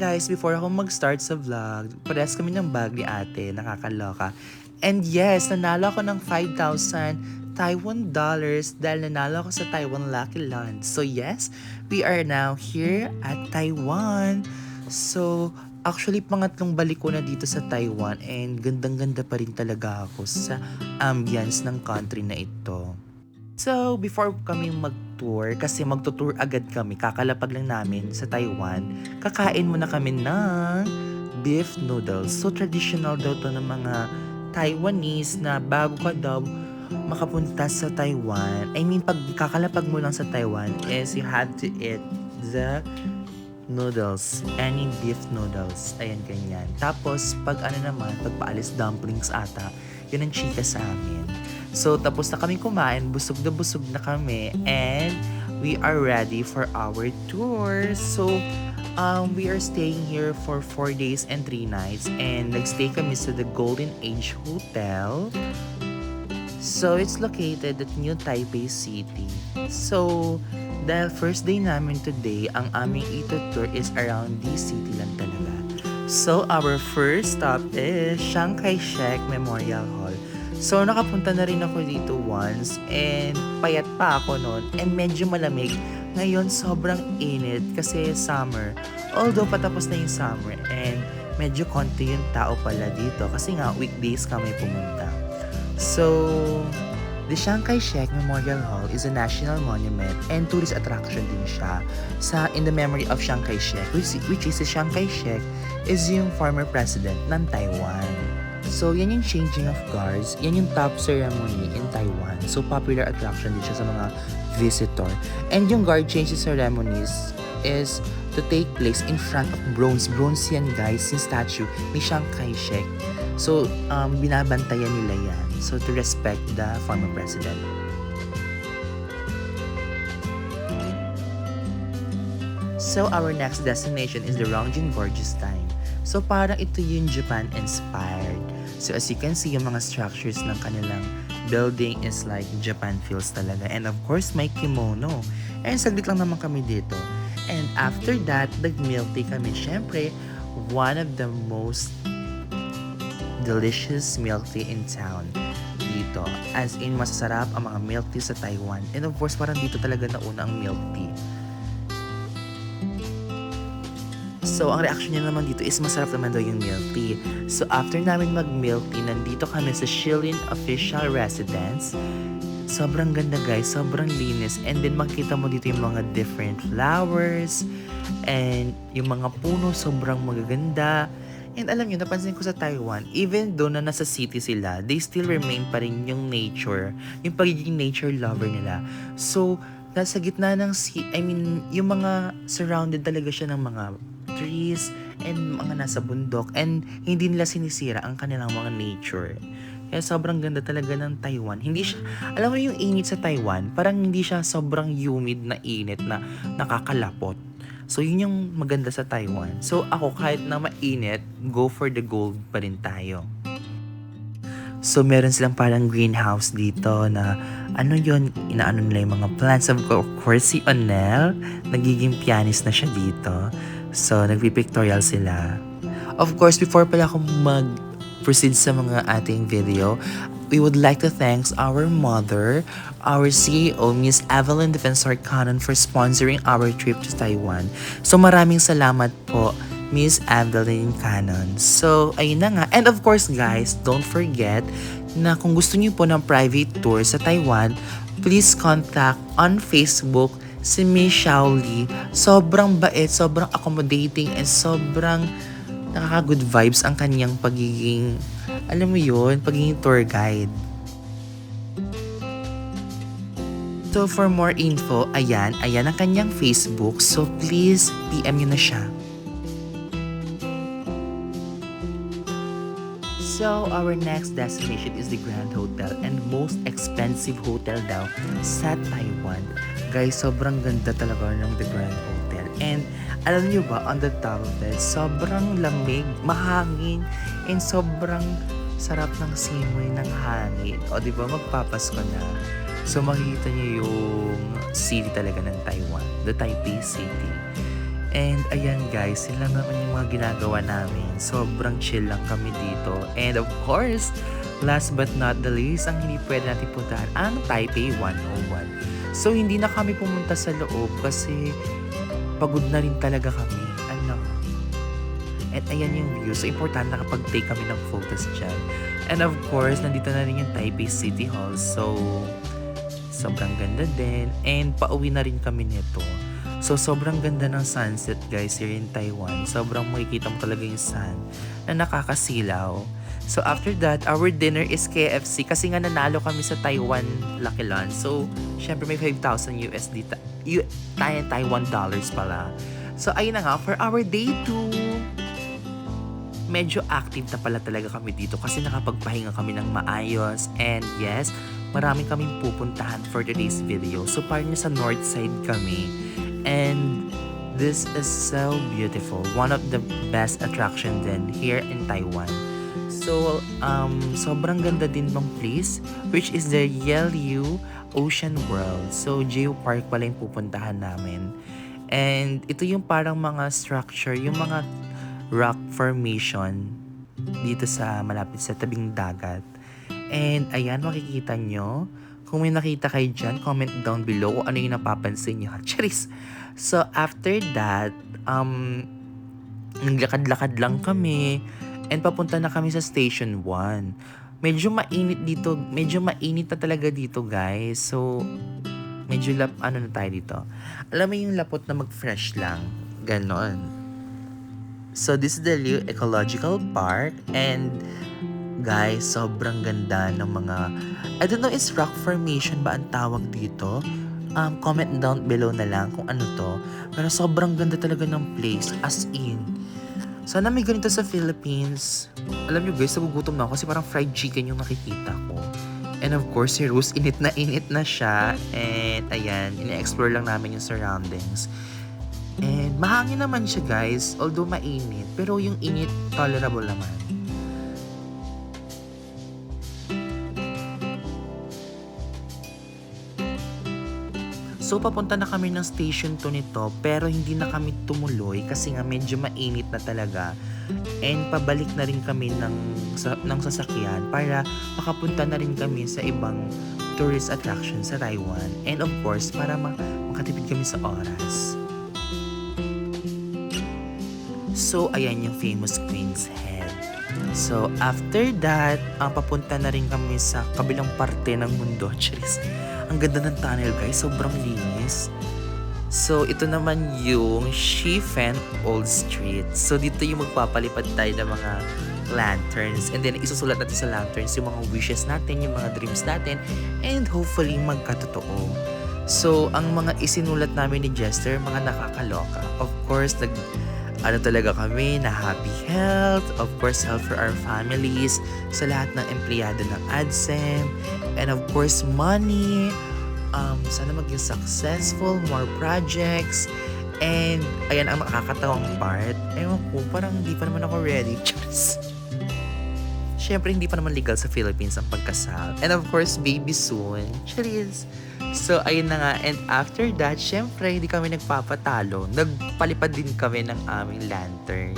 guys, before ako mag-start sa vlog, parehas kami ng bag ni ate, nakakaloka. And yes, nanalo ako ng 5,000 Taiwan dollars dahil nanalo ako sa Taiwan Lucky Land. So yes, we are now here at Taiwan. So, actually pangatlong balik ko na dito sa Taiwan and gandang-ganda pa rin talaga ako sa ambience ng country na ito. So, before kami mag-tour, kasi magtutour agad kami, kakalapag lang namin sa Taiwan, kakain muna kami ng beef noodles. So, traditional daw to ng mga Taiwanese na bago ka daw makapunta sa Taiwan. I mean, pag kakalapag mo lang sa Taiwan is you have to eat the noodles, any beef noodles. Ayan, ganyan. Tapos, pag pagpaalis dumplings ata, yun ang chika sa amin. So, tapos na kami kumain, busog na kami, and we are ready for our tour. So, we are staying here for 4 days and 3 nights, and nagstay kami sa the Golden Age Hotel. So, it's located at New Taipei City. So, dahil first day namin today, ang aming ito-tour is around the city lang talaga. So, our first stop is Chiang Kai-shek Memorial Hall. So, nakapunta na rin ako dito once and payat pa ako noon and medyo malamig. Ngayon, sobrang init kasi summer. Although, patapos na yung summer and medyo konti yung tao pala dito kasi nga weekdays kami pumunta. So, the Chiang Kai-shek Memorial Hall is a national monument and tourist attraction din siya in the memory of Chiang Kai-shek, which is si Chiang Kai-shek is yung former president ng Taiwan. So, yan yung changing of guards. Yan yung top ceremony in Taiwan. So, popular attraction din siya sa mga visitor. And yung guard change ceremonies is to take place in front of bronze. Bronze yan guys, yung statue ni Chiang Kai-shek. So, binabantayan nila yan. So, to respect the former president. So, our next destination is the Rongjin Gorgeous Time. So, parang ito yung Japan-inspired. So, as you can see, yung mga structures ng kanilang building is like Japan feels talaga. And of course, may kimono. And saglit lang naman kami dito. And after that, nag-milk tea kami. Siyempre, one of the most delicious milk tea in town dito. As in, masasarap ang mga milk tea sa Taiwan. And of course, parang dito talaga nauna ang milk tea. So, ang reaction niya naman dito is masarap naman daw yung milk tea. So, after namin mag-milk tea, nandito kami sa Shilin Official Residence. Sobrang ganda guys, sobrang linis. And then, makita mo dito yung mga different flowers. And yung mga puno, sobrang magaganda. And alam nyo, napansin ko sa Taiwan, even though na nasa city sila, they still remain pa rin yung nature, yung pagiging nature lover nila. So, nasa gitna ng yung mga surrounded talaga siya ng mga trees and mga nasa bundok and hindi nila sinisira ang kanilang mga nature. Kaya sobrang ganda talaga ng Taiwan. Hindi siya, alam mo yung init sa Taiwan, parang hindi siya sobrang humid na init na nakakalapot. So, yun yung maganda sa Taiwan. So, ako kahit na mainit, go for the gold pa rin tayo. So, meron silang parang greenhouse dito na inaano nila yung mga plants. Of course, si Onel, nagiging pianist na siya dito. So, nagpipictorial sila. Of course, before pala ako mag-proceed sa mga ating video, we would like to thank our mother, our CEO, Miss Evelyn Defensor Cannon for sponsoring our trip to Taiwan. So, maraming salamat po, Miss Evelyn Cannon. So, ayun na nga. And of course, guys, don't forget na kung gusto niyo po ng private tour sa Taiwan, please contact on Facebook si Miss Shaoli. Sobrang bait, sobrang accommodating, and sobrang nakaka-good vibes ang kanyang pagiging, alam mo yun, pagiging tour guide. So for more info, ayan ang kanyang Facebook. So please, PM nyo na siya. So, our next destination is the Grand Hotel and most expensive hotel daw sa Taiwan. Guys, sobrang ganda talaga ng the Grand Hotel. And alam niyo ba, on the top of it, sobrang lamig, mahangin, and sobrang sarap ng simoy ng hangin. O, di ba, magpapasko na. So, makikita niyo yung city talaga ng Taiwan, the Taipei City. And ayan guys, yun lang naman yung mga ginagawa namin. Sobrang chill lang kami dito. And of course, last but not the least, ang hindi pwede natin puntahan, ang Taipei 101. So hindi na kami pumunta sa loob kasi pagod na rin talaga kami. Ano? And ayan yung view. So importante na kapag take kami ng photos dyan. And of course, nandito na rin yung Taipei City Hall. So sobrang ganda din. And pauwi na rin kami nito. So, sobrang ganda ng sunset guys here in Taiwan. Sobrang makikita mo talaga yung sun na nakakasilaw. So, after that, our dinner is KFC kasi nga nanalo kami sa Taiwan Lucky Lunch. So, syempre may 5,000 USD, Taiwan dollars pala. So, ayun na nga, for our day 2, medyo active na pala talaga kami dito kasi nakapagpahinga kami ng maayos. And yes, marami kaming pupuntahan for today's video. So, parang sa north side kami. And this is so beautiful. One of the best attraction din here in Taiwan. So, sobrang ganda din ng place, which is the Yelyu Ocean World. So, Geopark pala yung pupuntahan namin. And ito yung parang mga structure, yung mga rock formation dito sa malapit sa tabing dagat. And ayan, makikita nyo. Kung may nakita kayo dyan, comment down below kung ano yung napapansin nyo. Charis! So, after that, naglakad-lakad lang kami and papunta na kami sa Station 1. Medyo mainit dito. Medyo mainit na talaga dito, guys. So, medyo ano na tayo dito. Alam mo yung lapot na mag-fresh lang. Ganon. So, this is the Liu Ecological Park and guys, sobrang ganda ng mga, I don't know, is rock formation ba ang tawag dito? Comment down below na lang kung ano to. Pero sobrang ganda talaga ng place, as in. Sana may ganito sa Philippines. Alam nyo guys, nagugutom na ako kasi parang fried chicken yung nakikita ko. And of course, si Rose, init na siya. And ayan, ina-explore lang namin yung surroundings. And mahangin naman siya guys, although mainit. Pero yung init, tolerable naman. So, papunta na kami ng Station 2 nito, pero hindi na kami tumuloy kasi nga medyo mainit na talaga. And pabalik na rin kami ng sasakyan para makapunta na rin kami sa ibang tourist attraction sa Taiwan. And of course, para makatipid kami sa oras. So, ayan yung famous Queen's Head. So, after that, papunta na rin kami sa kabilang parte ng mundo. Charis. Ang ganda ng tunnel guys, sobrang linis. So, ito naman yung Shifen Old Street. So, dito yung magpapalipad tayo ng mga lanterns. And then, isusulat natin sa lanterns yung mga wishes natin, yung mga dreams natin. And hopefully, magkatotoo. So, ang mga isinulat namin ni Jester, mga nakakaloka. Of course, talaga kami na happy health, of course health for our families, sa lahat ng empleyado ng AdSem, and of course money, sana maging successful, more projects, and ayan ang makakatawang part. Ewan ko, parang hindi pa naman ako ready. Siyempre, hindi pa naman legal sa Philippines ang pagkasal. And of course, baby soon. Charis! So, ayun na nga. And after that, syempre, hindi kami nagpapatalo. Nagpalipad din kami ng aming lantern.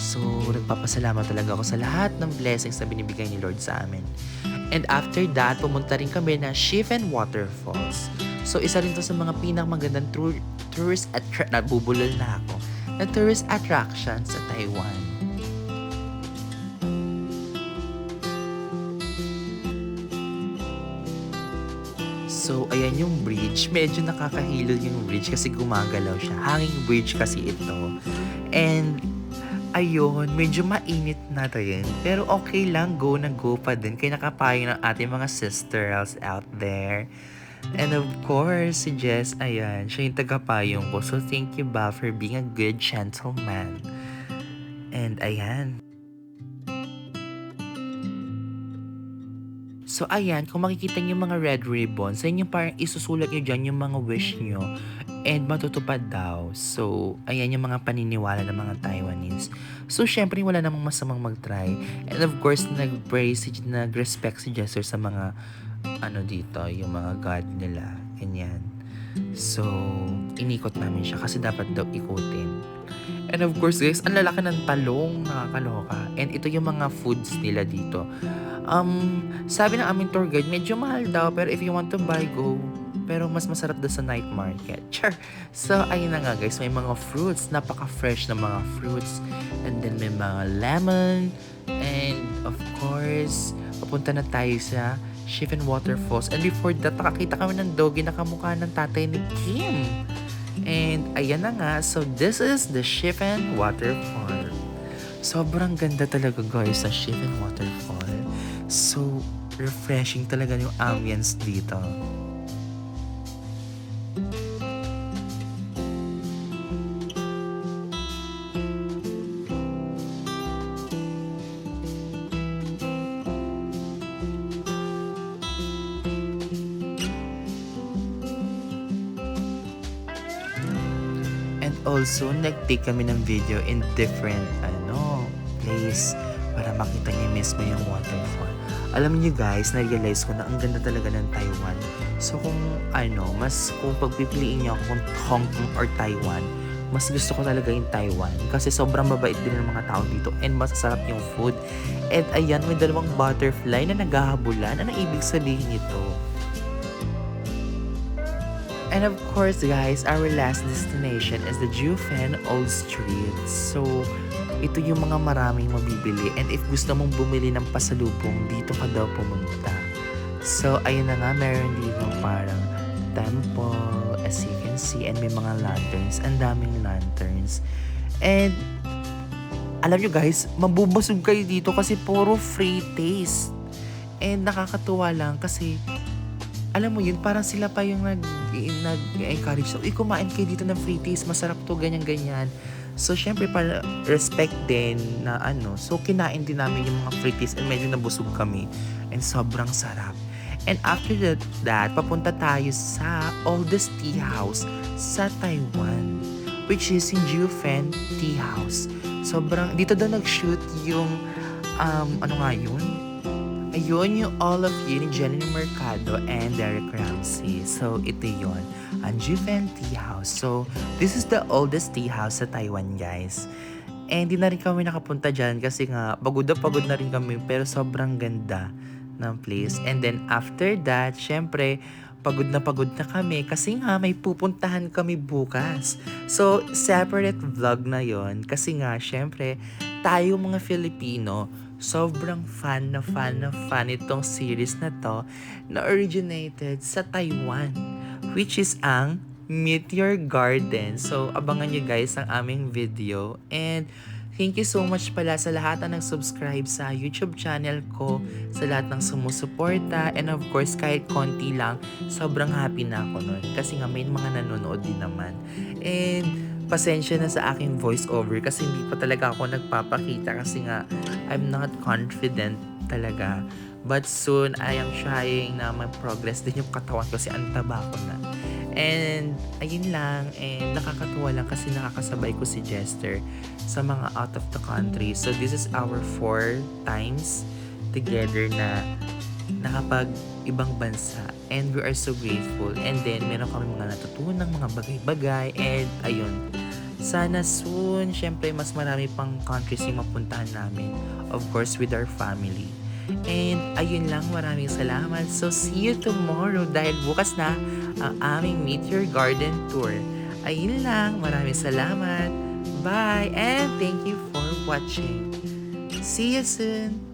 So, nagpapasalamat talaga ako sa lahat ng blessings na binibigay ni Lord sa amin. And after that, pumunta rin kami na Shifen Waterfalls. So, isa rin to sa mga pinakamagandang tourist nabubulol na ako. Na tourist attraction sa Taiwan. So, ayan yung bridge. Medyo nakakahilo yung bridge kasi gumagalaw siya. Hanging bridge kasi ito. And, ayun, medyo mainit na rin. Pero okay lang, go na go pa din. Kaya nakapayo ng ating mga sisters out there. And of course, si Jess, ayan, siya yung tagapayong ko. So, thank you ba for being a good gentleman. And, ayan. So, ayan, kung makikita niyo yung mga red ribbons, sa inyo parang isusulat niyo dyan yung mga wish niyo and matutupad daw. So, ayan yung mga paniniwala ng mga Taiwanese. So, syempre, wala namang masamang mag-try. And of course, nag-respect si Jester sa mga, dito, yung mga god nila. Ganyan. So, inikot namin siya kasi dapat daw ikutin. And of course guys, ang lalaki ng talong, nakakaloka. And ito yung mga foods nila dito. Sabi ng aming tour guide, medyo mahal daw, pero if you want to buy, go. Pero mas masarap daw sa night market. Char! So, ayun na nga guys, may mga fruits, napaka-fresh na mga fruits. And then may mga lemon. And of course, papunta na tayo sa Shifen Waterfalls. And before that, nakakita kami ng doggy na kamukha ng tatay ni Kim. And ayan na nga, so this is the Shifen Waterfall. Sobrang ganda talaga guys sa Shifen Waterfall. So, refreshing talaga yung ambience dito. And also, nag-take kami ng video in different place para makita niyo mismo yung waterfall. Alam niyo guys, na-realize ko na ang ganda talaga ng Taiwan. So kung kung pagpipiliin niyo ako kung Hong Kong or Taiwan, mas gusto ko talaga yung Taiwan kasi sobrang mabait din ng mga tao dito and masasarap yung food. And ayan, may dalawang butterfly na naghahabulan. Ano ibig sabihin nito? And of course guys, our last destination is the Jiufen Old Street. So, ito yung mga maraming mabibili. And if gusto mong bumili ng pasalubong, dito ka daw pumunta. So, ayun na nga, meron dito parang temple, as you can see. And may mga lanterns. Ang daming lanterns. And, alam nyo guys, mabubusog kayo dito kasi puro free taste. And nakakatuwa lang kasi alam mo yun, parang sila pa yung nag-encourage. So, kumain kayo dito ng free taste. Masarap to, ganyan-ganyan. So, syempre, para respect din na So, kinain din namin yung mga free taste and medyo nabusog kami. And sobrang sarap. And after that, papunta tayo sa oldest tea house sa Taiwan. Which is in Jiufen Tea House. Dito daw nag-shoot yung, Ayun yung All of You ni Jenny Mercado and Derek Ramsey. So, ito yun. Ang Jiufen Tea House. So, this is the oldest tea house sa Taiwan, guys. And di na rin kami nakapunta dyan kasi nga, pagod na rin kami. Pero sobrang ganda ng place. And then, after that, syempre, pagod na kami kasi nga may pupuntahan kami bukas. So, separate vlog na yon kasi nga, syempre, tayo mga Filipino, sobrang fan itong series na to na originated sa Taiwan, which is ang Meteor Garden. So, abangan nyo guys ang aming video. And thank you so much pala sa lahat na nag-subscribe sa YouTube channel ko, sa lahat ng sumusuporta, and of course, kahit konti lang, sobrang happy na ako nun. Kasi nga may mga nanonood din naman. And pasensya na sa aking voiceover kasi hindi pa talaga ako nagpapakita kasi nga I'm not confident talaga. But soon, I am trying na mag-progress din yung katawan ko kasi ang taba ko na. And ayun lang, and nakakatuwa lang kasi nakakasabay ko si Jester sa mga out of the country. So this is our 4 times together na nakapag ibang bansa, and we are so grateful. And then meron kami mga natutunang mga bagay-bagay, and ayun, sana soon syempre mas marami pang countries yung mapuntahan namin, of course with our family. And ayun lang, maraming salamat. So see you tomorrow dahil bukas na ang aming Meteor Garden Tour. Ayun lang, maraming salamat. Bye and thank you for watching. See you soon.